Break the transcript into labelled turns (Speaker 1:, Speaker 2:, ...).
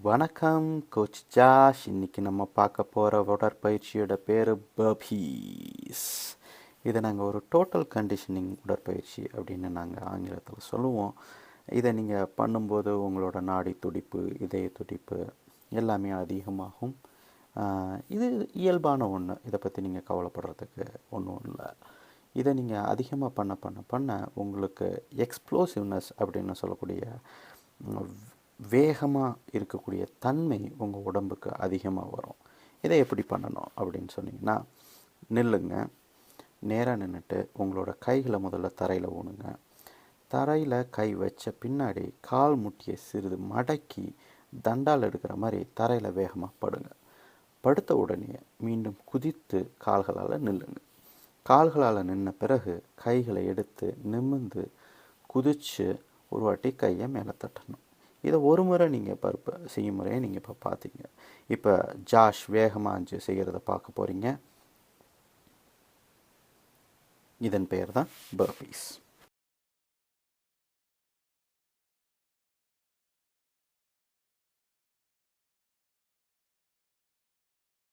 Speaker 1: வணக்கம் coach Josh. இன்னைக்கு நம்ம பார்க்க போகிற உடற்பயிற்சியோட பேர் பர்பீஸ். இதை நாங்கள் ஒரு டோட்டல் கண்டிஷனிங் உடற்பயிற்சி அப்படின்னு நாங்கள் ஆங்கிலத்தில் சொல்லுவோம். இதை நீங்கள் பண்ணும்போது உங்களோட நாடி துடிப்பு, இதய துடிப்பு எல்லாமே அதிகமாகும். இது இயல்பான ஒன்று, இதை பற்றி நீங்கள் கவலைப்படுறதுக்கு ஒன்றும் இல்லை. இதை நீங்கள் அதிகமாக பண்ண உங்களுக்கு எக்ஸ்ப்ளோசிவ்னஸ் அப்படின்னு சொல்லக்கூடிய வேகமாக இருக்கக்கூடிய தன்மை உங்கள் உடம்புக்கு அதிகமாக வரும். இதை எப்படி பண்ணணும் அப்படின்னு சொன்னீங்கன்னா, நில்லுங்க. நேராக நின்றுட்டு உங்களோட கைகளை முதல்ல தரையில் ஊனுங்க. தரையில் கை வச்ச பின்னாடி கால் முட்டியை சிறிது மடக்கி தண்டால் எடுக்கிற மாதிரி தரையில் வேகமாக படுங்க. படுத்த உடனே மீண்டும் குதித்து கால்களால் நில்லுங்க. கால்களால் நின்ன பிறகு கைகளை எடுத்து நிமிர்ந்து குதித்து ஒரு வாட்டி கையை மேலே தட்டணும். இதை ஒரு முறை நீங்கள் செய்யும் முறையை நீங்கள் இப்போ பார்த்தீங்க. இப்போ ஜாஷ் வேகமாக செய்கிறத பார்க்க போகிறீங்க. இதன் பெயர் தான் பர்பீஸ்.